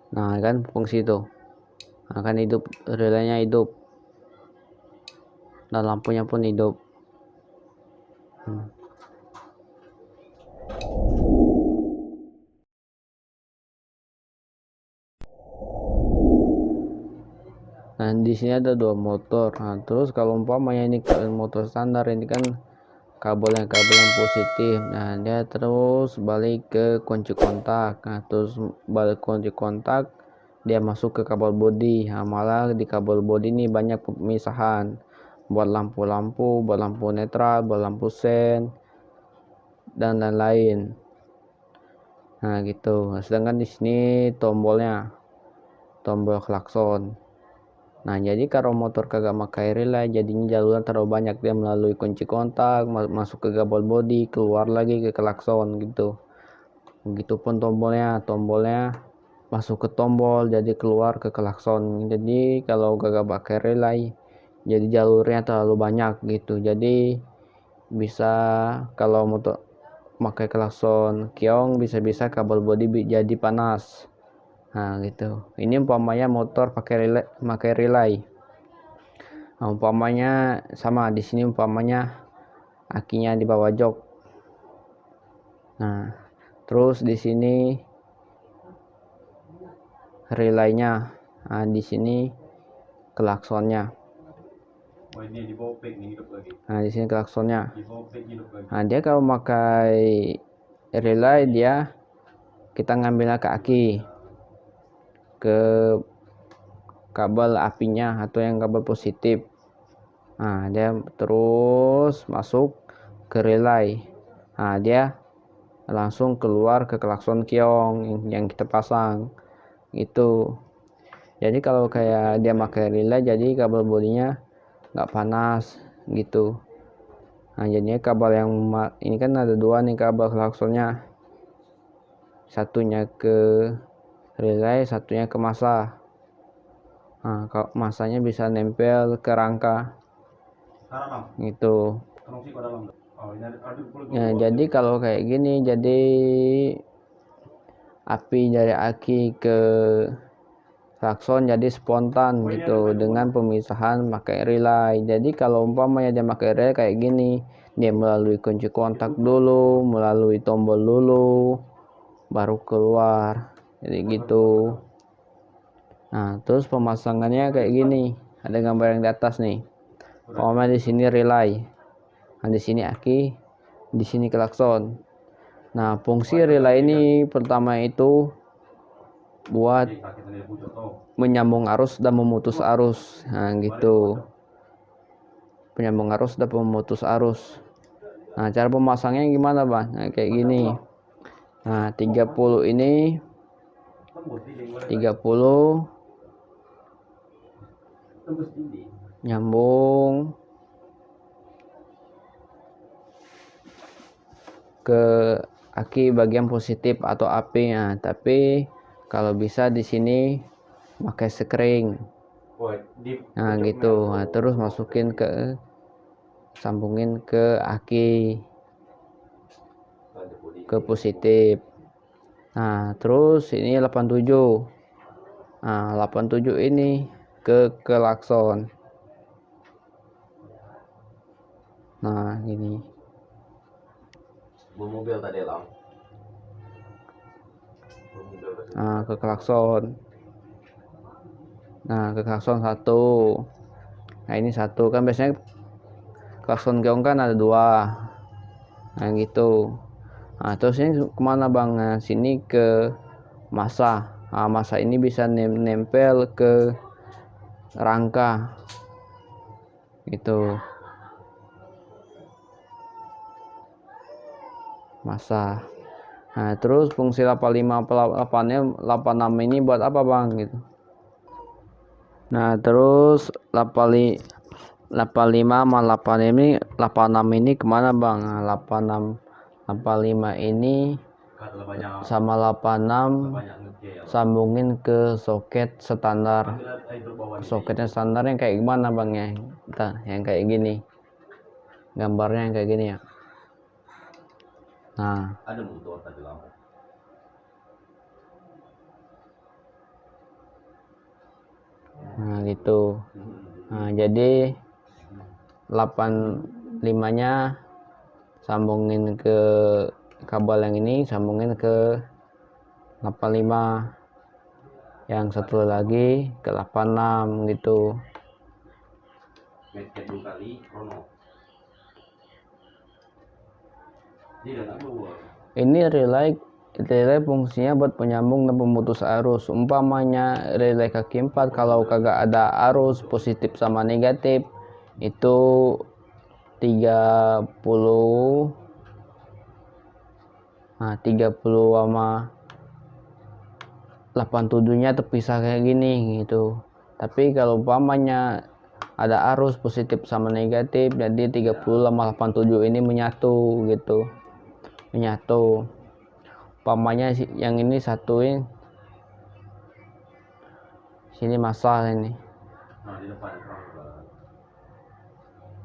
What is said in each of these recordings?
Nah kan fungsi itu akan hidup, relaynya hidup dan lampunya pun hidup. Nah di sini ada dua motor. Nah terus kalau umpamanya ini motor standar, ini kan kabel yang positif. Nah dia terus balik ke kunci kontak. Nah terus balik kunci kontak, dia masuk ke kabel bodi. Nah, malah di kabel bodi ini banyak pemisahan buat lampu-lampu, buat lampu netral, buat lampu sen, dan lain-lain. Nah gitu. Sedangkan di sini tombolnya, tombol klakson. Nah jadi kalau motor kagak pakai relay, jadinya jalurnya terlalu banyak, dia melalui kunci kontak, masuk ke kabel bodi, keluar lagi ke klakson gitu. Begitupun tombolnya masuk ke tombol, jadi keluar ke klakson. Jadi kalau kagak pakai relay, jadi jalurnya terlalu banyak gitu. Jadi bisa, kalau motor pakai klakson kiong, bisa-bisa kabel bodi jadi panas. Nah gitu. Ini umpamanya motor pakai relay. Nah, umpamanya sama di sini, umpamanya akinya di bawah jok. Nah, terus di sini relaynya. Nah, di sini klaksonnya. Nah, di sini klaksonnya. Nah, dia kalau pakai relay, dia kita ngambilnya ke aki, ke kabel apinya atau yang kabel positif. Nah, dia terus masuk ke relay. Nah, dia langsung keluar ke klakson kiong yang kita pasang itu. Jadi kalau kayak dia pakai relay, jadi kabel bodinya nggak panas gitu. Nah jadinya kabel yang ini kan ada dua nih kabel klaksonnya, satunya ke relay, satunya ke masa. Nah kalau masanya bisa nempel ke rangka gitu. Ya jadi kalau kayak gini, jadi api dari aki ke klakson jadi spontan gitu, dengan pemisahan pakai relay. Jadi kalau umpamanya dia pakai relay kayak gini, dia melalui kunci kontak dulu, melalui tombol dulu, baru keluar. Jadi gitu. Nah terus pemasangannya kayak gini, ada gambar yang di atas nih. Umpamanya di sini relay, nah di sini aki, di sini klakson. Nah fungsi relay ini pertama itu buat menyambung arus dan memutus arus. Nah gitu, penyambung arus dan pemutus arus. Nah cara pemasangnya gimana bang? Nah kayak gini. Nah 30 ini 30 nyambung ke aki bagian positif atau apinya, tapi kalau bisa di sini pakai sekring. Nah gitu. Nah, terus masukin ke, sambungin ke aki, ke positif. Nah terus ini 87. Nah 87 ini ke klakson. Nah gini. Nah ke klakson. Nah ke klakson satu. Nah ini satu, kan biasanya klakson keong kan ada dua. Nah gitu. Nah terus ini kemana bang? Nah sini ke masa. Nah masa ini bisa nempel ke rangka gitu, masa. Nah terus fungsi 85 86 ini buat apa bang gitu. Nah terus 85 sama 86 ini kemana bang? Nah, 85 ini sama 86 sambungin ke soket standar. Soketnya standar yang kayak gimana bang ya? Nah, yang kayak gini, gambarnya yang kayak gini ya. Nah gitu. Nah, jadi 85 nya sambungin ke kabel yang ini, sambungin ke 85, yang satu lagi ke 86 gitu. Ini relay fungsinya buat penyambung dan pemutus arus. Umpamanya relay kaki 4 kalau kagak ada arus positif sama negatif itu 30 sama 87 nya terpisah kayak gini gitu. Tapi kalau umpamanya ada arus positif sama negatif, jadi 30 sama 87 ini menyatu gitu, menyatu. Umpamanya yang ini satuin sini masa ini. Nah, di depan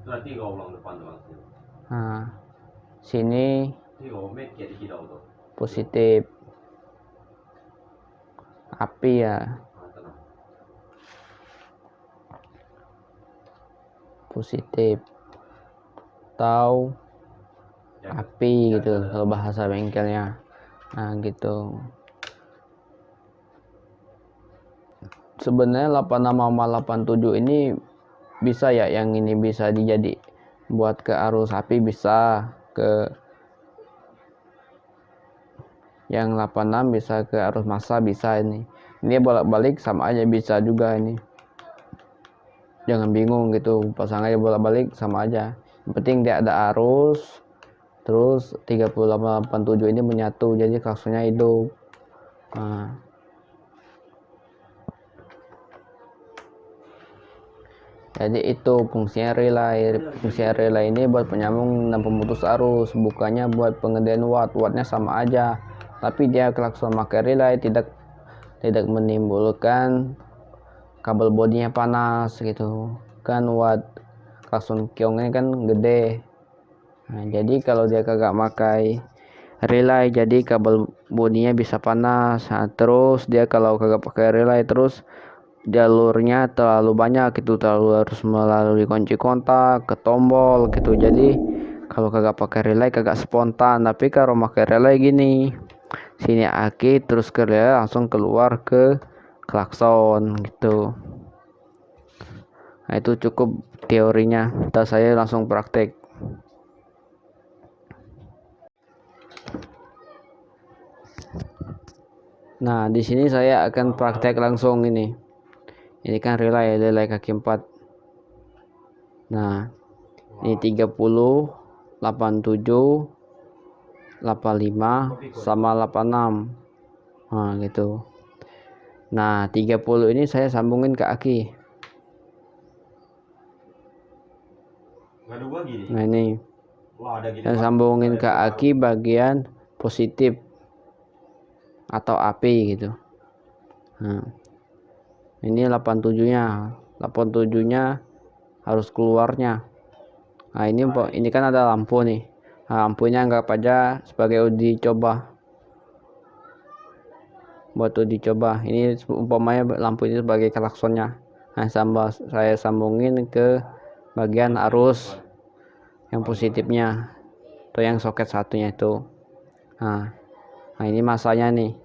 berarti kau ulang depan tuh. Nah, sini positif api ya, positif atau api gitu kalau bahasa bengkelnya. Nah gitu. Sebenarnya 86 sama 87 ini bisa ya, yang ini bisa dijadi buat ke arus api, bisa ke yang 86 bisa ke arus massa, bisa ini bolak-balik sama aja, bisa juga ini. Jangan bingung gitu, pasang aja bolak-balik sama aja, yang penting dia ada arus. Terus 3887 ini menyatu, jadi klaksonnya hidup. Nah, jadi itu fungsinya relay. Fungsinya relay ini buat penyambung dan pemutus arus, bukannya buat pengedean wattnya sama aja. Tapi dia klakson pakai relay tidak menimbulkan kabel bodinya panas gitu kan. Watt klakson kiong ini kan gede. Nah, jadi kalau dia kagak pakai relay, jadi kabel bodinya bisa panas. Nah, terus dia kalau kagak pakai relay, terus jalurnya terlalu banyak gitu, terlalu harus melalui kunci kontak ke tombol gitu. Jadi kalau kagak pakai relay kagak spontan. Tapi kalau pakai relay gini, sini aki terus ke relay langsung keluar ke klakson gitu. Nah, itu cukup teorinya. Ntar saya langsung praktek. Nah, di sini saya akan praktek langsung ini. Ini kan relay kaki 4. Nah, ini 30, 87, 85 sama 86. Nah, gitu. Nah, 30 ini saya sambungin ke aki. Nah, ini saya sambungin ke aki bagian positif atau api gitu. Nah, ini 87-nya. 87-nya harus keluarnya. Nah, ini kan ada lampu nih. Nah, lampunya anggap aja sebagai uji coba. Buat uji coba. Ini umpamanya lampu ini sebagai klaksonnya. Nah, saya sambungin ke bagian arus yang positifnya, atau yang soket satunya itu. Nah, ini masanya nih.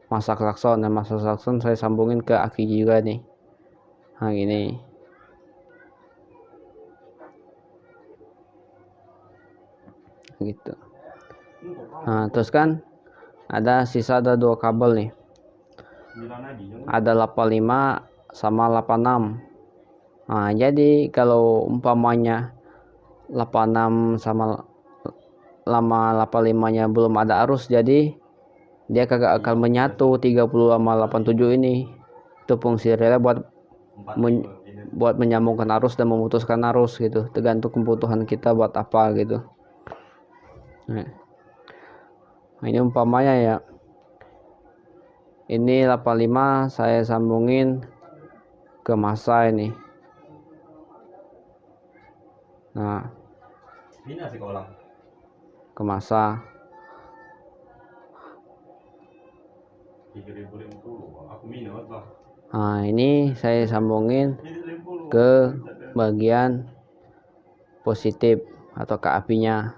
Masa klakson. Nah, masa klakson saya sambungin ke aki juga nih. Nah, gini. Gitu. Nah, terus kan ada sisa, ada 2 kabel nih. Ada 85 sama 86. Nah, jadi kalau umpamanya 86 sama 85 nya belum ada arus, jadi dia kagak akan menyatu 30 sama 87 ini. Itu fungsi relay buat menyambungkan arus dan memutuskan arus gitu, tergantung kebutuhan kita buat apa gitu. Nah, ini umpamanya ya, ini 85 saya sambungin ke massa ini. Nah, ke massa. Nah, ini saya sambungin ke bagian positif atau ke apinya.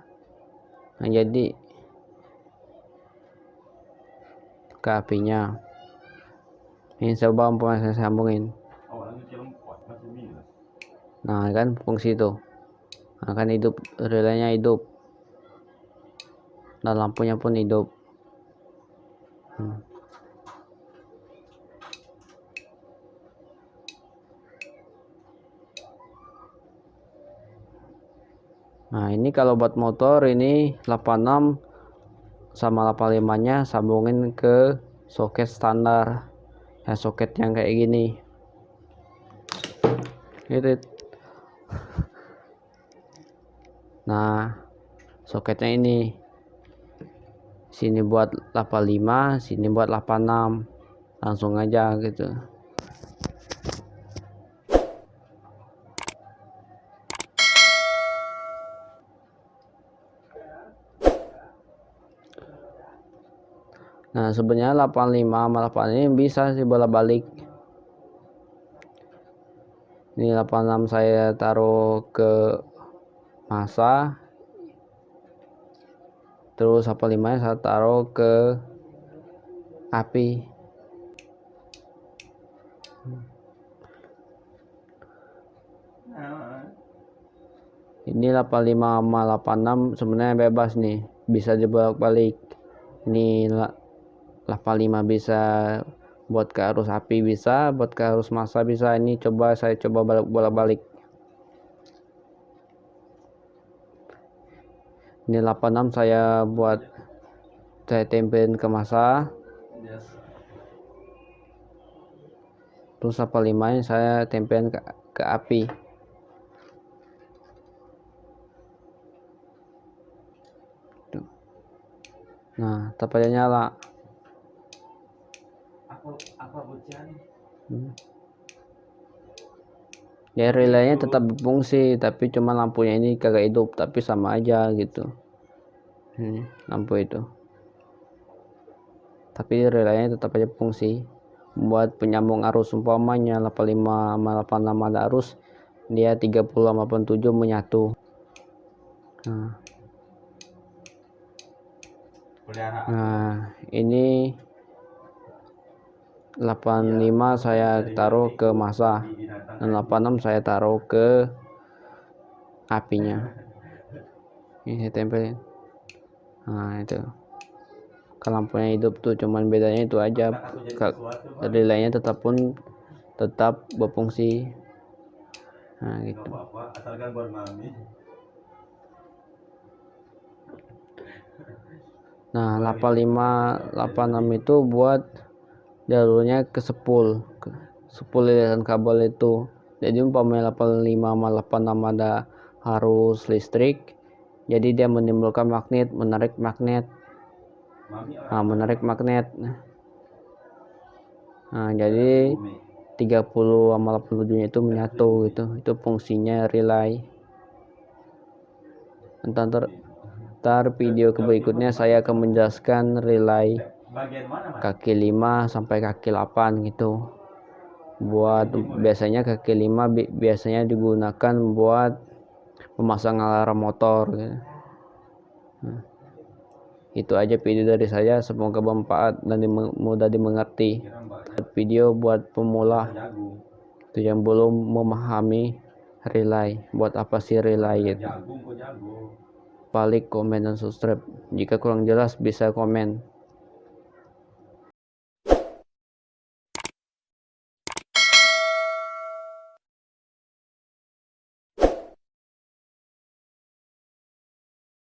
Nah, jadi ke apinya ini coba umpamanya saya sambungin. Nah, kan fungsi itu akan hidup, relaynya hidup dan lampunya pun hidup. Nah, ini kalau buat motor ini 86 sama 85 nya sambungin ke soket standar ya, soket yang kayak gini gitu. Nah, soketnya ini sini buat 85, sini buat 86, langsung aja gitu. Nah, sebenarnya 85 sama 8 ini bisa sih bolak-balik. Ini 86 saya taruh ke masa, terus 85 nya saya taruh ke api. Ini 85 sama 86 sebenarnya bebas nih, bisa dibolak-balik. Ini 85 bisa buat ke arus api, bisa buat ke arus massa, bisa. Ini saya coba bolak-balik. Ini 86 saya tempelin ke massa, terus 85 nya saya tempelin ke api. Nah, tapanya nyala. Ya, relaynya tetap berfungsi, tapi cuma lampunya ini kagak hidup, tapi sama aja gitu. Ini lampu itu, tapi relaynya tetap aja fungsi buat penyambung arus. Umpamanya 85 sama 86 ada arus, dia 30 sama 87 menyatu. Nah, ini 85 saya taruh ke massa dan 86 saya taruh ke apinya. Ini saya tempelin. Nah, itu kan lampunya hidup tuh, cuman bedanya itu aja, relaynya tetap berfungsi. Nah, gitu. Nah, 85 86 itu buat jalurnya ke sepul lilitan kabel itu. Jadi umpamanya 85 sama 86 ada arus listrik, jadi dia menimbulkan magnet, menarik magnet. Nah, jadi 30 sama 87 itu menyatu gitu. Itu fungsinya relay. Ntar video berikutnya saya akan menjelaskan relay kaki 5 sampai kaki 8 gitu. Buat biasanya kaki 5 biasanya digunakan buat memasang alarm motor gitu. Nah, itu aja video dari saya, semoga bermanfaat dan mudah dimengerti. Video buat pemula itu yang belum memahami relay, buat apa sih relay gitu. Balik, komen, dan subscribe. Jika kurang jelas bisa komen.